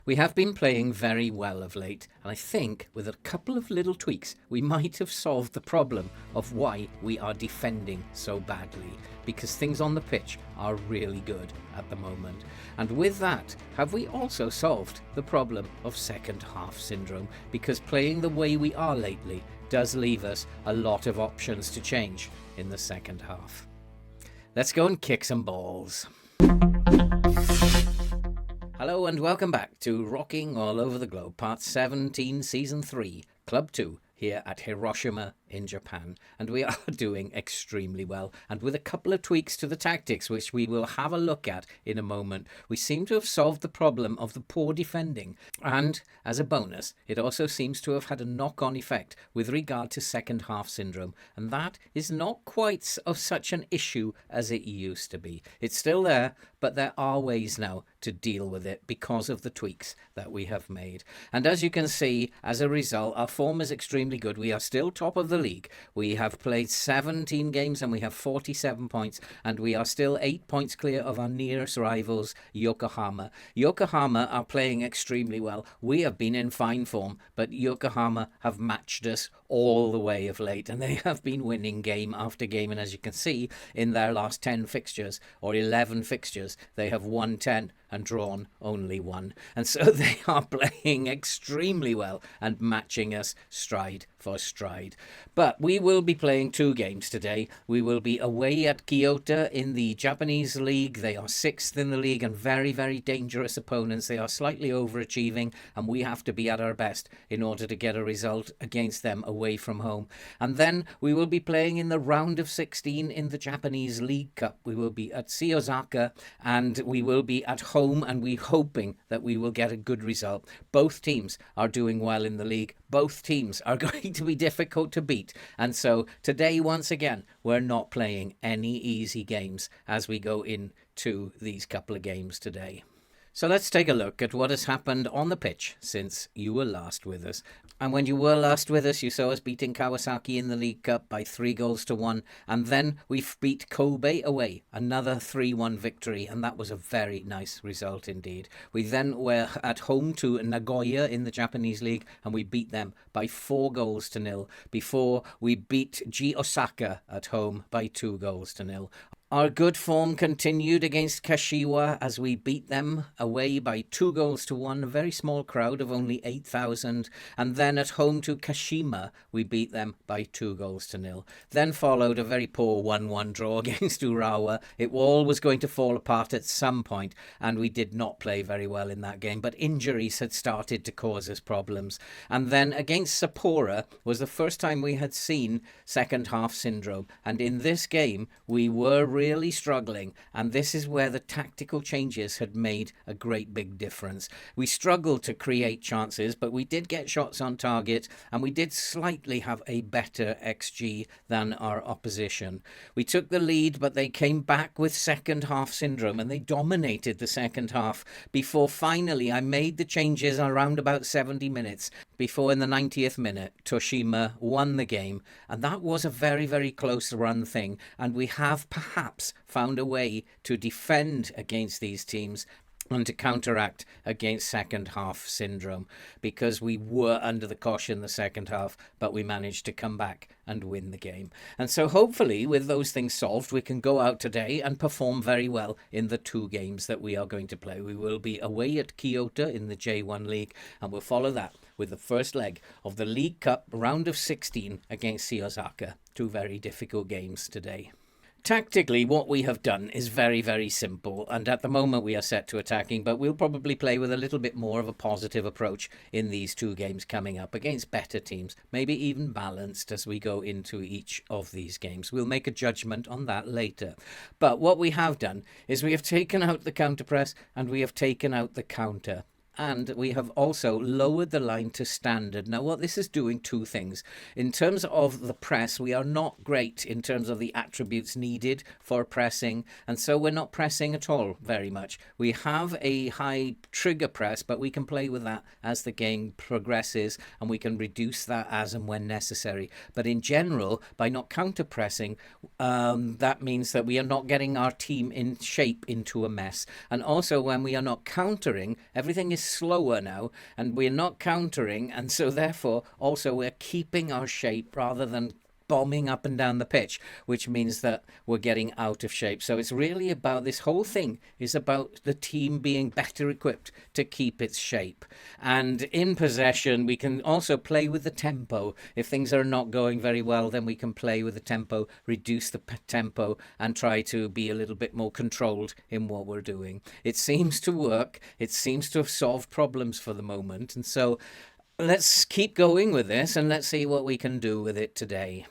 We have been playing very well of late, and I think with a couple of little tweaks, we might have solved the problem of why we are defending so badly, because things on the pitch are really good at the moment. And with that, have we also solved the problem of second half syndrome, because playing the way we are lately does leave us a lot of options to change in the second half. Let's go and kick some balls. Hello and welcome back to Rocking All Over the Globe, Part 17, Season 3, Club 2, here at Hiroshima in Japan. And we are doing extremely well. And with a couple of tweaks to the tactics, which we will have a look at in a moment, we seem to have solved the problem of the poor defending. And as a bonus, it also seems to have had a knock-on effect with regard to second half syndrome. And that is not quite of such an issue as it used to be. It's still there, but there are ways now to deal with it because of the tweaks that we have made. And as you can see, as a result, our form is extremely good. We are still top of the league. We have played 17 games and we have 47 points, and we are still 8 points clear of our nearest rivals, Yokohama. Yokohama are playing extremely well. We have been in fine form, but Yokohama have matched us all the way of late, and they have been winning game after game. And as you can see, in their last 10 fixtures or 11 fixtures, they have won 10 and drawn only 1. And so they are playing extremely well and matching us stride for stride. But we will be playing 2 games today. We will be away at Kyoto in the Japanese league. They are 6th in the league and very, very dangerous opponents. They are slightly overachieving, and we have to be at our best in order to get a result against them away from home. And then we will be playing in the round of 16 in the Japanese League Cup. We will be at Shiozaka, and we will be at home, and we're hoping that we will get a good result. Both teams are doing well in the league. Both teams are going to be difficult to beat. And so today, once again, we're not playing any easy games as we go into these couple of games today. So let's take a look at what has happened on the pitch since you were last with us. And when you were last with us, you saw us beating Kawasaki in the League Cup by 3-1. And then we beat Kobe away, another 3-1 victory. And that was a very nice result indeed. We then were at home to Nagoya in the Japanese League, and we beat them by 4-0 before we beat G Osaka at home by 2-0. Our good form continued against Kashiwa as we beat them away by 2-1, a very small crowd of only 8,000. And then at home to Kashima, we beat them by 2-0. Then followed a very poor 1-1 draw against Urawa. It all was going to fall apart at some point, and we did not play very well in that game. But injuries had started to cause us problems. And then against Sapporo was the first time we had seen second half syndrome. And in this game, we were really struggling, and this is where the tactical changes had made a great big difference. We struggled to create chances, but we did get shots on target, and we did slightly have a better XG than our opposition. We took the lead, but they came back with second half syndrome, and they dominated the second half before finally I made the changes around about 70 minutes. Before in the 90th minute, Toshima won the game, and that was a very, very close run thing, and we have perhaps found a way to defend against these teams and to counteract against second half syndrome, because we were under the cosh in the second half, but we managed to come back and win the game. And so hopefully with those things solved, we can go out today and perform very well in the 2 games that we are going to play. We will be away at Kyoto in the J1 League, and we'll follow that with the first leg of the League Cup round of 16 against Shiozaka. 2 very difficult games today. Tactically, what we have done is very, very simple, and at the moment we are set to attacking, but we'll probably play with a little bit more of a positive approach in these 2 games coming up against better teams, maybe even balanced as we go into each of these games. We'll make a judgment on that later. But what we have done is we have taken out the counter press and we have taken out the counter. And we have also lowered the line to standard. Now, what this is doing 2 things. In terms of the press, we are not great in terms of the attributes needed for pressing, and so we're not pressing at all very much. We have a high trigger press, but we can play with that as the game progresses, and we can reduce that as and when necessary. But in general, by not counter pressing, that means that we are not getting our team in shape into a mess. And also, when we are not countering, everything is is slower now, and we're not countering, and so therefore also we're keeping our shape rather than bombing up and down the pitch, which means that we're getting out of shape. So it's really about, this whole thing is about the team being better equipped to keep its shape. And in possession, we can also play with the tempo. If things are not going very well, then we can play with the tempo, reduce the tempo, and try to be a little bit more controlled in what we're doing. It seems to work. It seems to have solved problems for the moment. And so let's keep going with this, and let's see what we can do with it today.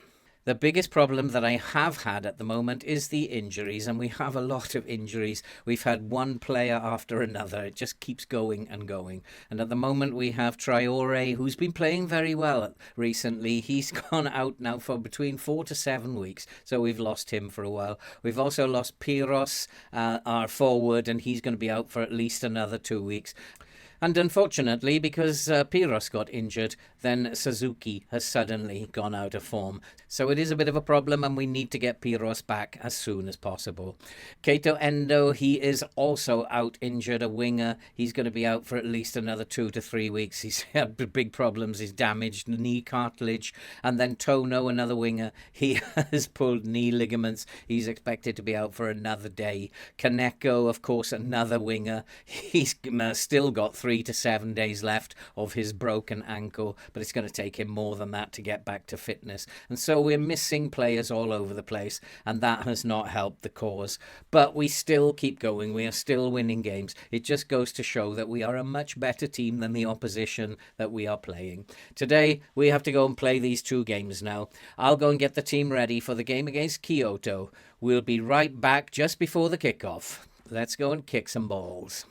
The biggest problem that I have had at the moment is the injuries, and we have a lot of injuries. We've had one player after another. It just keeps going and going. And at the moment we have Traore, who's been playing very well recently. He's gone out now for between 4 to 7 weeks, so we've lost him for a while. We've also lost Piros, our forward, and he's going to be out for at least another 2 weeks. And unfortunately, because Piros got injured, then Suzuki has suddenly gone out of form. So it is a bit of a problem, and we need to get Piros back as soon as possible. Kato Endo, he is also out injured, a winger. He's going to be out for at least another 2 to 3 weeks. He's had big problems. He's damaged knee cartilage. And then Tono, another winger, he has pulled knee ligaments. He's expected to be out for another day. Kaneko, of course, another winger. He's still got 3 to 7 days left of his broken ankle, but it's going to take him more than that to get back to fitness. And so we're missing players all over the place, and that has not helped the cause. But we still keep going. We are still winning games. It just goes to show that we are a much better team than the opposition that we are playing. Today, we have to go and play these 2 games now. I'll go and get the team ready for the game against Kyoto. We'll be right back just before the kickoff. Let's go and kick some balls.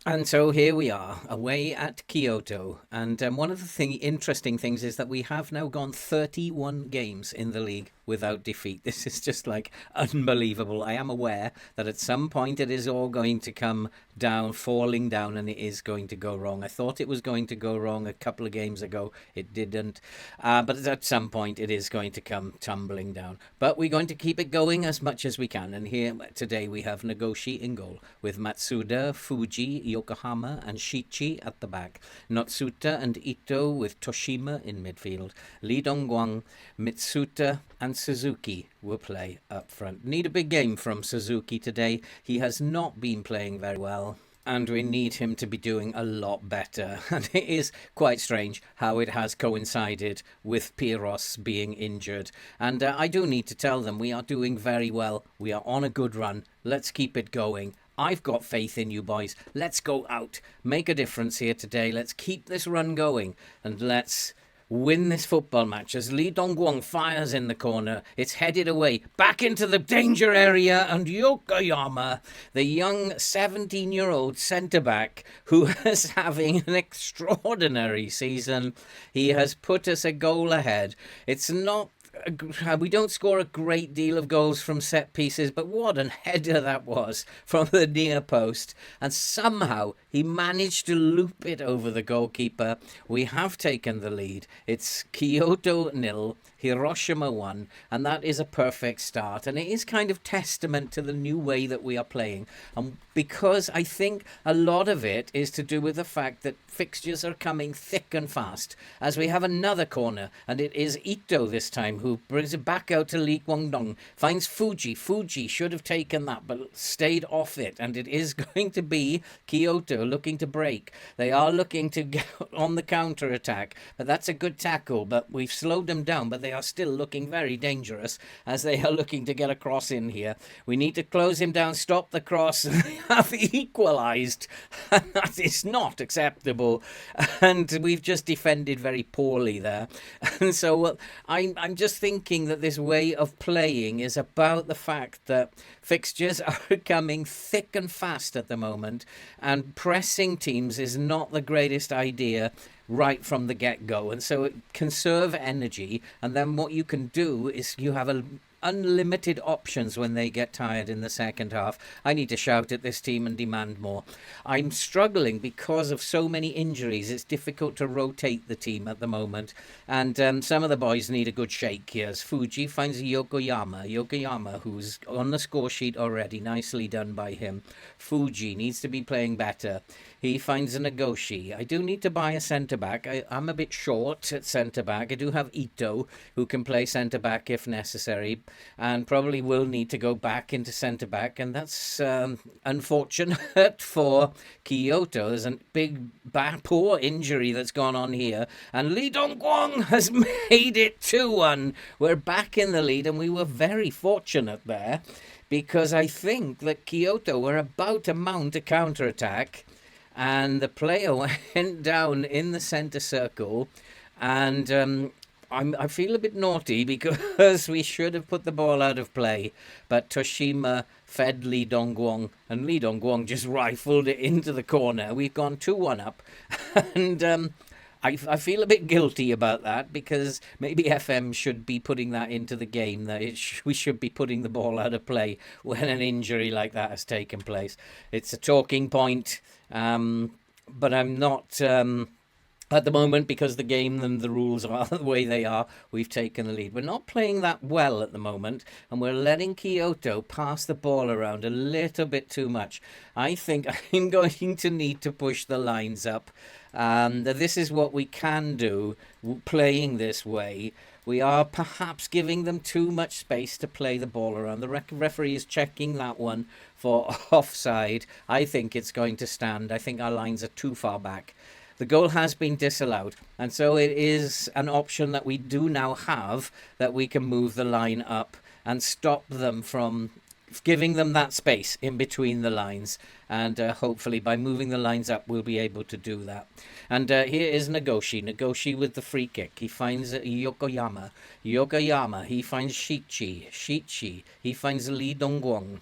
And so here we are, away at Kyoto. And one of the interesting things is that we have now gone 31 games in the league without defeat. This is just like unbelievable. I am aware that at some point it is all going to come down, falling down, and it is going to go wrong. I thought it was going to go wrong a couple of games ago. It didn't. But at some point it is going to come tumbling down. But we're going to keep it going as much as we can. And here today we have Nagoshi in goal with Matsuda, Fuji, Yokohama and Shichi at the back. Notsuta and Ito with Toshima in midfield. Lee Dongguang, Mitsuta and Suzuki will play up front. Need a big game from Suzuki today. He has not been playing very well, and we need him to be doing a lot better. And it is quite strange how it has coincided with Piros being injured. And I do need to tell them we are doing very well. We are on a good run. Let's keep it going. I've got faith in you boys. Let's go out, make a difference here today. Let's keep this run going, and let's win this football match as Lee Dongguang fires in the corner. It's headed away, back into the danger area, and Yokoyama, the young 17-year-old centre-back who is having an extraordinary season. He has put us a goal ahead. It's not we don't score a great deal of goals from set pieces, but what a header that was from the near post. And somehow he managed to loop it over the goalkeeper. We have taken the lead. It's Kyoto 0, Hiroshima 1, and that is a perfect start. And it is kind of testament to the new way that we are playing. Because I think a lot of it is to do with the fact that fixtures are coming thick and fast, as we have another corner, and it is Ito this time who brings it back out to Lee Guangdong, finds Fuji. Fuji should have taken that, but stayed off it, and it is going to be Kyoto looking to break. They are looking to get on the counter-attack, but that's a good tackle, but we've slowed them down, but they are still looking very dangerous as they are looking to get a cross in here. We need to close him down, stop the cross, and they have equalised, and that is not acceptable. And we've just defended very poorly there. And so I'm just thinking that this way of playing is about the fact that fixtures are coming thick and fast at the moment, and pressing teams is not the greatest idea right from the get-go. And so it conserve energy, and then what you can do is you have a unlimited options when they get tired in the second half. I need to shout at this team and demand more. I'm struggling because of so many injuries. It's difficult to rotate the team at the moment. And some of the boys need a good shake here. As Fuji finds Yokoyama, who's on the score sheet already. Nicely done by him. Fuji needs to be playing better. He finds a Nagoshi. I do need to buy a centre-back. I'm a bit short at centre-back. I do have Ito, who can play centre-back if necessary, and probably will need to go back into centre-back, and that's unfortunate for Kyoto. There's a big, poor injury that's gone on here, and Lee Dongguang has made it 2-1. We're back in the lead, and we were very fortunate there, because I think that Kyoto were about to mount a counter-attack, and the player went down in the centre circle, and I feel a bit naughty because we should have put the ball out of play, but Toshima fed Lee Dongguang, and Lee Dongguang just rifled it into the corner. We've gone 2-1 up, and I feel a bit guilty about that, because maybe FM should be putting that into the game, that we should be putting the ball out of play when an injury like that has taken place. It's a talking point, but I'm not at the moment, because the game and the rules are the way they are. We've taken the lead. We're not playing that well at the moment, and we're letting Kyoto pass the ball around a little bit too much. I think I'm going to need to push the lines up. This is what we can do playing this way. We are perhaps giving them too much space to play the ball around. The referee is checking that one for offside. I think it's going to stand. I think our lines are too far back. The goal has been disallowed, and so it is an option that we do now have, that we can move the line up and stop them from giving them that space in between the lines, and hopefully by moving the lines up we'll be able to do that. And here is Nagoshi with the free kick. He finds Yokoyama, he finds Shichi, he finds Lee Dongguang.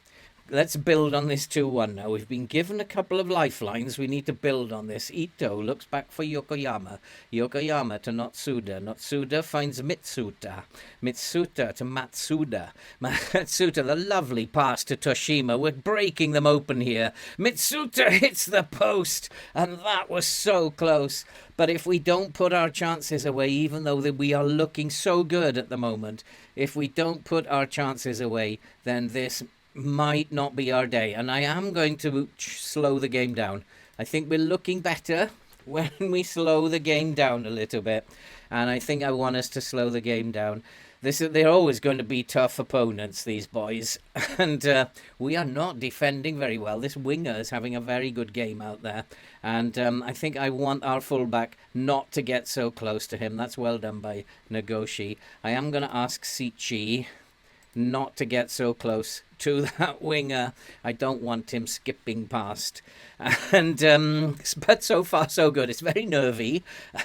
Let's build on this 2-1 now. We've been given a couple of lifelines. We need to build on this. Ito looks back for Yokoyama. Yokoyama to Notsuda. Notsuda finds Mitsuta. Mitsuta to Matsuda. Matsuda, the lovely pass to Toshima. We're breaking them open here. Mitsuta hits the post, and that was so close. But if we don't put our chances away, even though we are looking so good at the moment, if we don't put our chances away, then this might not be our day, and I am going to slow the game down. I think we're looking better when we slow the game down a little bit, and I think I want us to slow the game down. They're always going to be tough opponents, these boys, and we are not defending very well. This winger is having a very good game out there, and I think I want our fullback not to get so close to him. That's well done by Nagoshi. I am going to ask Sichi not to get so close to that winger. I don't want him skipping past. And but so far so good. It's very nervy,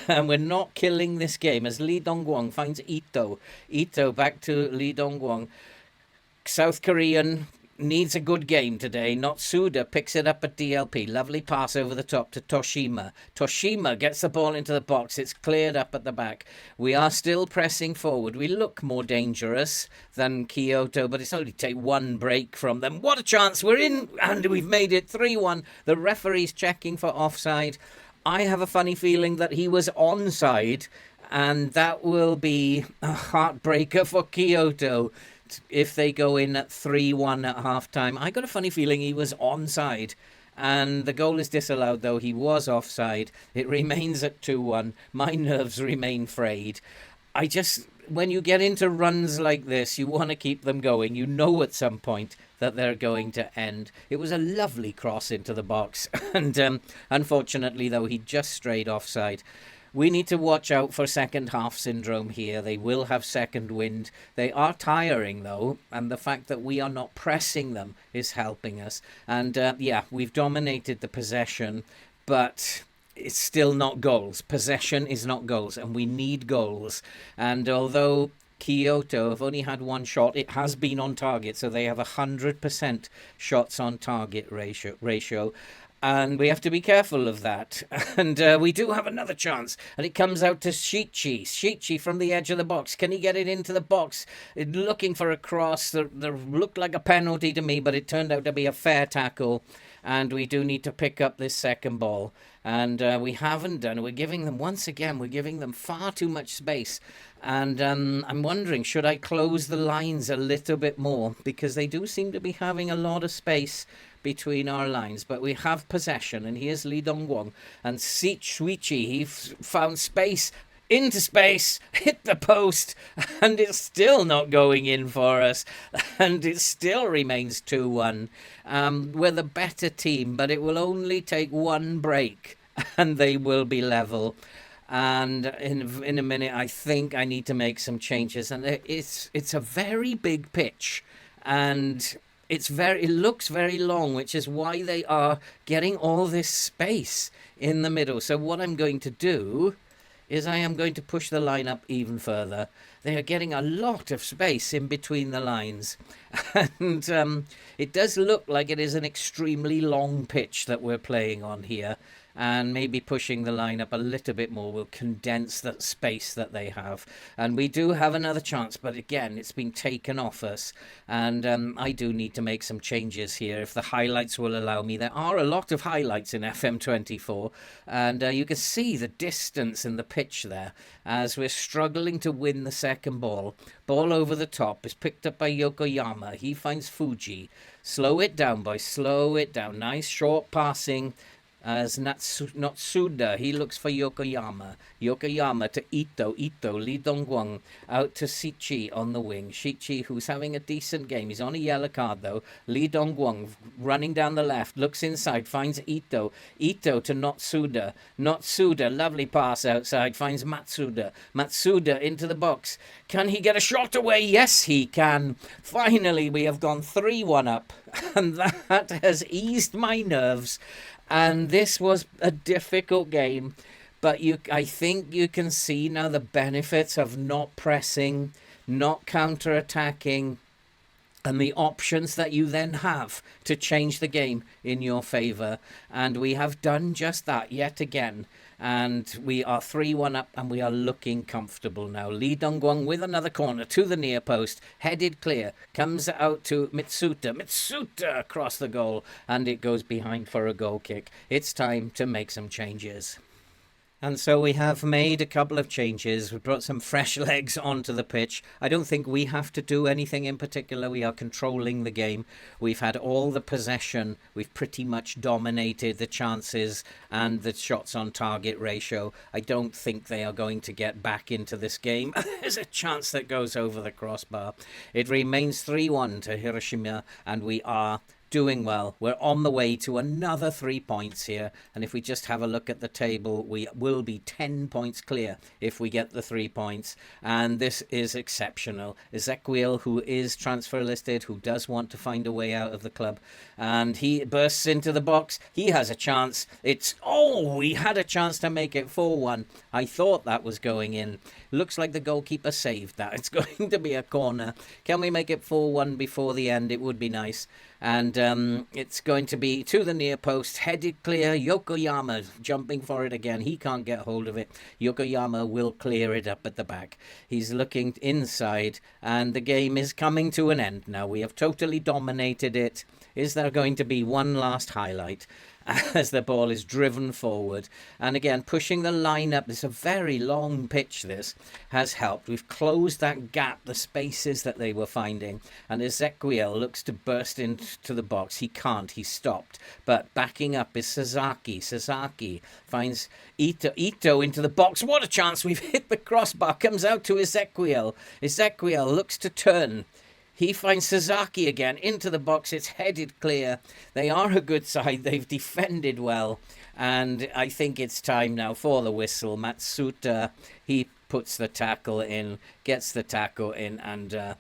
and we're not killing this game as Lee Dongguang finds Ito. Ito back to Lee Dongguang. South Korean needs a good game today. Notsuda picks it up at DLP. Lovely pass over the top to Toshima. Toshima gets the ball into the box. It's cleared up at the back. We are still pressing forward. We look more dangerous than Kyoto, but it's only take one break from them. What a chance. We're in, and we've made it 3-1. The referee's checking for offside. I have a funny feeling that he was onside, and that will be a heartbreaker for Kyoto if they go in at 3-1 at half-time. I got a funny feeling he was onside, and the goal is disallowed, though he was offside. It remains at 2-1. My nerves remain frayed. When you get into runs like this, you want to keep them going. You know at some point that they're going to end. It was a lovely cross into the box, and unfortunately, though, he just strayed offside. We need to watch out for second half syndrome here. They will have second wind. They are tiring, though, and the fact that we are not pressing them is helping us. And we've dominated the possession, but it's still not goals. Possession is not goals, and we need goals. And although Kyoto have only had one shot, it has been on target, so they have 100% shots on target ratio. And we have to be careful of that. And we do have another chance. And it comes out to Shichi. Shichi from the edge of the box. Can he get it into the box? Looking for a cross. That looked like a penalty to me, but it turned out to be a fair tackle. And we do need to pick up this second ball. And we haven't done. We're giving them, once again, we're giving them far too much space. And I'm wondering, should I close the lines a little bit more? Because they do seem to be having a lot of space between our lines, but we have possession, and here's Lee Dong-Wong, and Shuichi, he found space, into space, hit the post, and it's still not going in for us, and it still remains 2-1. We're the better team, but it will only take one break, and they will be level. And in a minute, I think I need to make some changes, and it's a very big pitch, and it looks very long, which is why they are getting all this space in the middle. So what I'm going to do is I am going to push the line up even further. They are getting a lot of space in between the lines. And it does look like it is an extremely long pitch that we're playing on here. And maybe pushing the line up a little bit more will condense that space that they have. And we do have another chance, but again, it's been taken off us. And I do need to make some changes here if the highlights will allow me. There are a lot of highlights in FM24, and you can see the distance in the pitch there as we're struggling to win the second ball. Ball over the top is picked up by Yokoyama. He finds Fuji. Slow it down, boys. Slow it down. Nice short passing. As Natsuda, he looks for Yokoyama. Yokoyama to Ito. Lee Dong-Wong out to Shichi on the wing. Shichi, who's having a decent game. He's on a yellow card, though. Lee Dong-Wong running down the left. Looks inside. Finds Ito. Ito to Natsuda. Natsuda, lovely pass outside. Finds Matsuda. Matsuda into the box. Can he get a shot away? Yes, he can. Finally, we have gone 3-1 up. And that has eased my nerves. And this was a difficult game, but I think you can see now the benefits of not pressing, not counter-attacking, and the options that you then have to change the game in your favour. And we have done just that yet again. And we are 3-1 up, and we are looking comfortable now. Lee Dong-Wong with another corner to the near post, headed clear, comes out to Mitsuta. Mitsuta across the goal, and it goes behind for a goal kick. It's time to make some changes. And so we have made a couple of changes. We've brought some fresh legs onto the pitch. I don't think we have to do anything in particular. We are controlling the game. We've had all the possession. We've pretty much dominated the chances and the shots on target ratio. I don't think they are going to get back into this game. There's a chance that goes over the crossbar. It remains 3-1 to Hiroshima, and we are doing well. We're on the way to another 3 points here, and if we just have a look at the table, we will be 10 points clear if we get the 3 points, and this is exceptional. Ezequiel, who is transfer listed, who does want to find a way out of the club, and he bursts into the box. He has a chance. We had a chance to make it 4-1. I thought that was going in. Looks like the goalkeeper saved that. It's going to be a corner. Can we make it 4-1 before the end? It would be nice. And it's going to be to the near post, headed clear. Yokoyama jumping for it again. He can't get hold of it. Yokoyama will clear it up at the back. He's looking inside, and the game is coming to an end now. We have totally dominated it. Is there going to be one last highlight as the ball is driven forward? And again, pushing the line up. It's a very long pitch. This has helped. We've closed that gap, the spaces that they were finding. And Ezequiel looks to burst into the box. He can't. He's stopped. But backing up is Sasaki. Sasaki finds Ito. Ito into the box. What a chance. We've hit the crossbar. Comes out to Ezequiel. Ezequiel looks to turn. He finds Sasaki again into the box. It's headed clear. They are a good side. They've defended well. And I think it's time now for the whistle. Matsuda, he puts the tackle in, gets the tackle in, and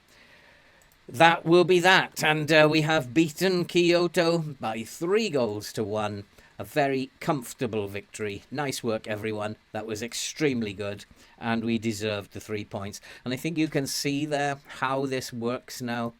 that will be that. And we have beaten Kyoto by 3-1. A very comfortable victory. Nice work, everyone. That was extremely good. And we deserved the 3 points. And I think you can see there how this works now.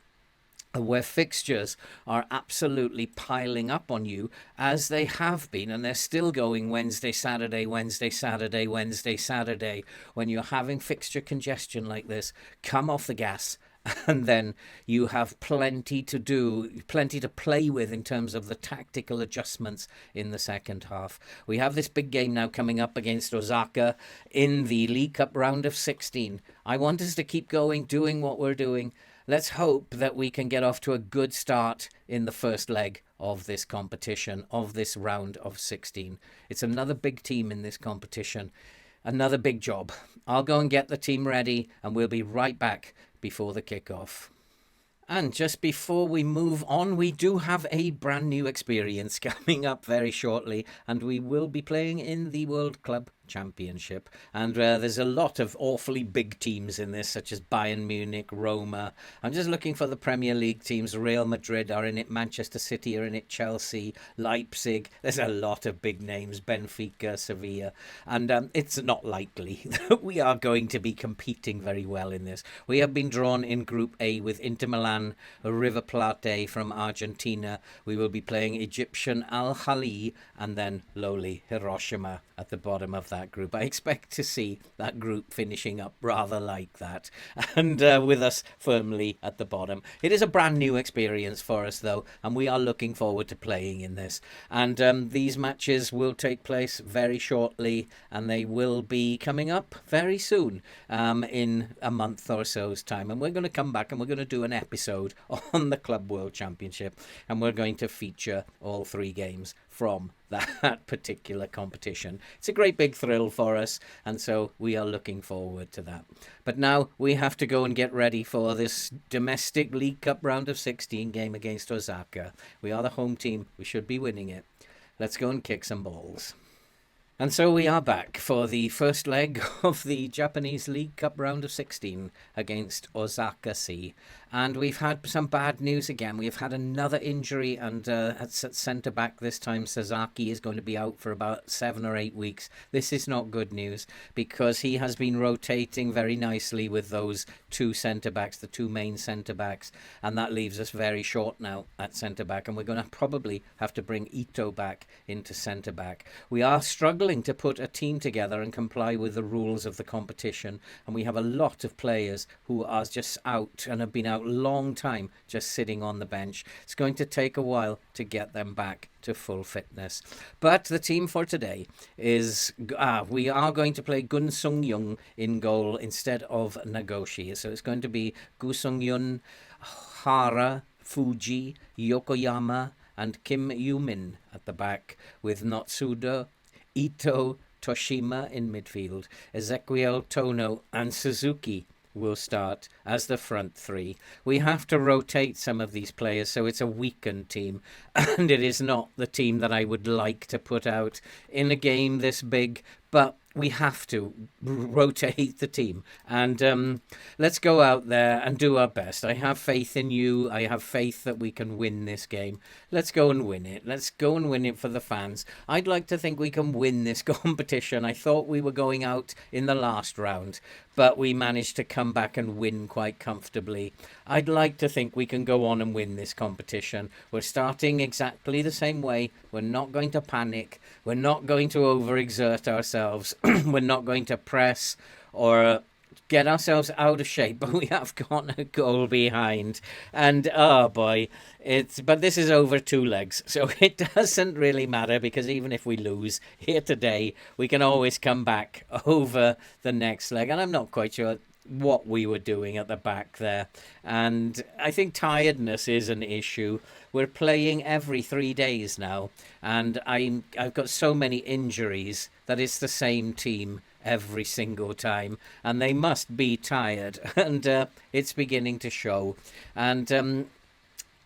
where fixtures are absolutely piling up on you, as they have been, and they're still going Wednesday, Saturday, Wednesday, Saturday, Wednesday, Saturday. When you're having fixture congestion like this, come off the gas. And then you have plenty to do, plenty to play with in terms of the tactical adjustments in the second half. We have this big game now coming up against Osaka in the League Cup round of 16. I want us to keep going, doing what we're doing. Let's hope that we can get off to a good start in the first leg of this competition, of this round of 16. It's another big team in this competition, another big job. I'll go and get the team ready, and we'll be right back before the kickoff. And just before we move on, we do have a brand new experience coming up very shortly, and we will be playing in the World Club Championship. And there's a lot of awfully big teams in this, such as Bayern Munich, Roma. I'm just looking for the Premier League teams. Real Madrid are in it, Manchester City are in it, Chelsea, Leipzig. There's a lot of big names, Benfica, Sevilla. And it's not likely that we are going to be competing very well in this. We have been drawn in Group A with Inter Milan, River Plate from Argentina. We will be playing Egyptian Al Ahly and then lowly Hiroshima at the bottom of that group. I expect to see that group finishing up rather like that, and with us firmly at the bottom. It is a brand new experience for us, though, and we are looking forward to playing in this. And these matches will take place very shortly, and they will be coming up very soon, in a month or so's time. And we're going to come back and we're going to do an episode on the Club World Championship, and we're going to feature all 3 games from that particular competition. It's a great big thrill for us, and so we are looking forward to that. But now we have to go and get ready for this domestic League Cup round of 16 game against Osaka. We are the home team. We should be winning it. Let's go and kick some balls. And so we are back for the first leg of the Japanese League Cup round of 16 against Osaka C. And we've had some bad news again. We've had another injury, and at centre-back this time, Sasaki is going to be out for about 7 or 8 weeks. This is not good news, because he has been rotating very nicely with those 2 centre-backs, the 2 main centre-backs, and that leaves us very short now at centre-back, and we're going to probably have to bring Ito back into centre-back. We are struggling to put a team together and comply with the rules of the competition, and we have a lot of players who are just out and have been out long time just sitting on the bench. It's going to take a while to get them back to full fitness. But the team for today is we are going to play Gun Sung Young in goal instead of Nagoshi. So it's going to be Gu Sung Yun, Hara, Fuji, Yokoyama and Kim Yumin at the back, with Notsuda, Ito, Toshima in midfield. Ezequiel, Tono and Suzuki will start as the front 3. We have to rotate some of these players, so it's a weakened team, and it is not the team that I would like to put out in a game this big, but we have to rotate the team, and let's go out there and do our best. I have faith in you. I have faith that we can win this game. Let's go and win it. Let's go and win it for the fans. I'd like to think we can win this competition. I thought we were going out in the last round, but we managed to come back and win quite comfortably. I'd like to think we can go on and win this competition. We're starting exactly the same way. We're not going to panic. We're not going to overexert ourselves. We're not going to press or get ourselves out of shape, but we have got a goal behind. And oh boy, but this is over 2 legs, so it doesn't really matter, because even if we lose here today, we can always come back over the next leg. And I'm not quite sure what we were doing at the back there, and I think tiredness is an issue. We're playing every 3 days now, and I've got so many injuries that it's the same team every single time, and they must be tired, and it's beginning to show. And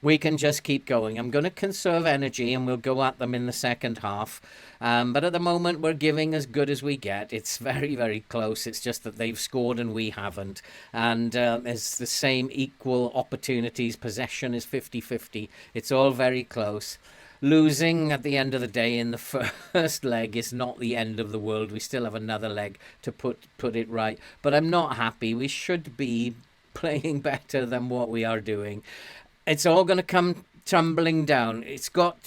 we can just keep going. I'm going to conserve energy, and we'll go at them in the second half. But at the moment, we're giving as good as we get. It's very, very close. It's just that they've scored and we haven't. And it's the same equal opportunities. Possession is 50-50. It's all very close. Losing at the end of the day in the first leg is not the end of the world. We still have another leg to put it right. But I'm not happy. We should be playing better than what we are doing. It's all going to come tumbling down.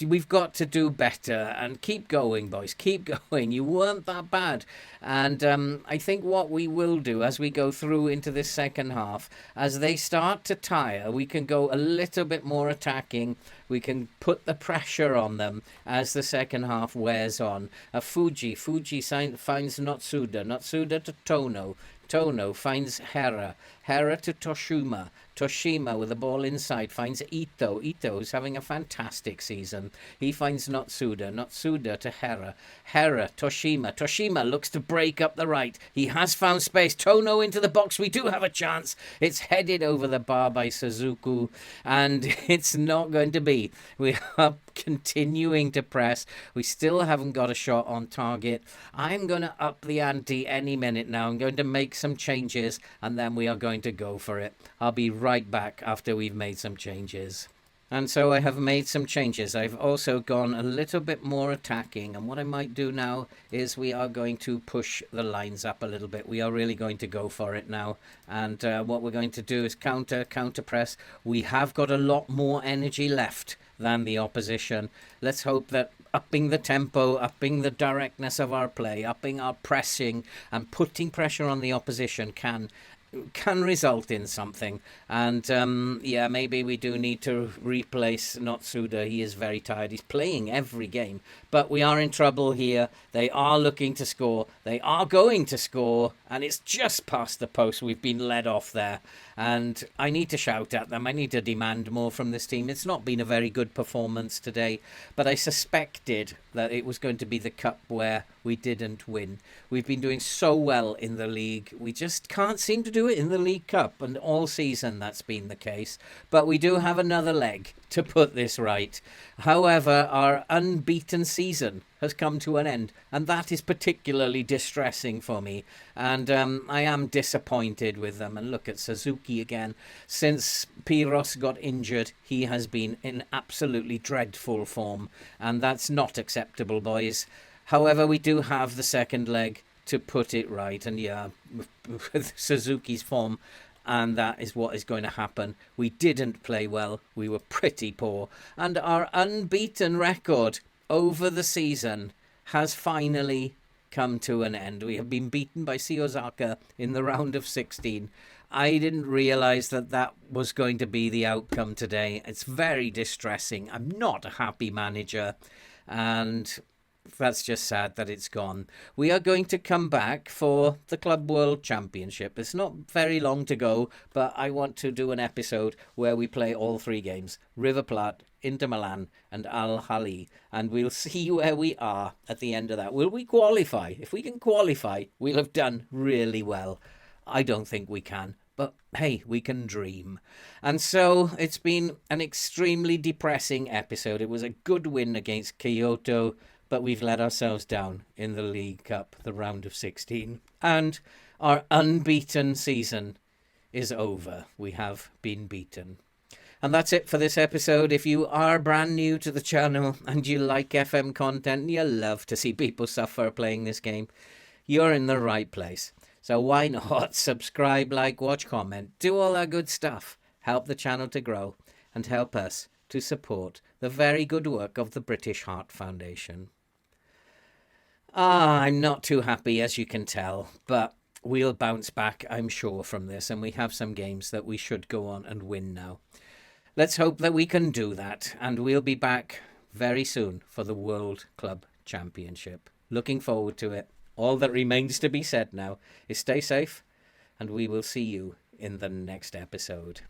We've got to do better and keep going, boys. Keep going. You weren't that bad. And I think what we will do as we go through into this second half, as they start to tire, we can go a little bit more attacking. We can put the pressure on them as the second half wears on. Fuji finds Notsuda. Notsuda to Tono. Tono finds Hera. Hera to Toshima. Toshima with the ball inside finds Ito. Ito's having a fantastic season. He finds Notsuda. Notsuda to Hera. Hera, Toshima. Toshima looks to break up the right. He has found space. Tono into the box. We do have a chance. It's headed over the bar by Suzuku, and it's not going to be. We are continuing to press. We still haven't got a shot on target. I'm going to up the ante any minute now. I'm going to make some changes, and then we are going to go for it. I'll be right back after we've made some changes. And so I have made some changes. I've also gone a little bit more attacking. And what I might do now is we are going to push the lines up a little bit. We are really going to go for it now. And what we're going to do is counter press. We have got a lot more energy left than the opposition. Let's hope that upping the tempo, upping the directness of our play, upping our pressing and putting pressure on the opposition can result in something. And maybe we do need to replace Notsuda. He is very tired. He's playing every game, but we are in trouble here. They are looking to score. They are going to score, and it's just past the post. We've been led off there, and I need to shout at them. I need to demand more from this team. It's not been a very good performance today, but I suspected that it was going to be the cup where we didn't win. We've been doing so well in the league. We just can't seem to do it in the League Cup, and all season that's been the case. But we do have another leg to put this right. However, our unbeaten season has come to an end, and that is particularly distressing for me. And I am disappointed with them. And look at Suzuki again. Since Piros got injured, he has been in absolutely dreadful form, and that's not acceptable, boys. However, we do have the second leg to put it right, and with Suzuki's form, and that is what is going to happen. We didn't play well. We were pretty poor, and our unbeaten record over the season has finally come to an end. We have been beaten by Shiozaka in the round of 16. I didn't realise that was going to be the outcome today. It's very distressing. I'm not a happy manager, and that's just sad that it's gone. We are going to come back for the Club World Championship. It's not very long to go, but I want to do an episode where we play all three games: River Plate, Inter Milan and Al Ahly, and we'll see where we are at the end of that. Will we qualify? If we can qualify, we'll have done really well. I don't think we can, but hey, we can dream. And so it's been an extremely depressing episode. It was a good win against Kyoto, but we've let ourselves down in the League Cup, the round of 16. And our unbeaten season is over. We have been beaten. And that's it for this episode. If you are brand new to the channel and you like FM content and you love to see people suffer playing this game, you're in the right place. So why not subscribe, like, watch, comment, do all that good stuff. Help the channel to grow and help us to support the very good work of the British Heart Foundation. I'm not too happy, as you can tell, but we'll bounce back, I'm sure, from this, and we have some games that we should go on and win now. Let's hope that we can do that, and we'll be back very soon for the World Club Championship. Looking forward to it. All that remains to be said now is stay safe, and we will see you in the next episode.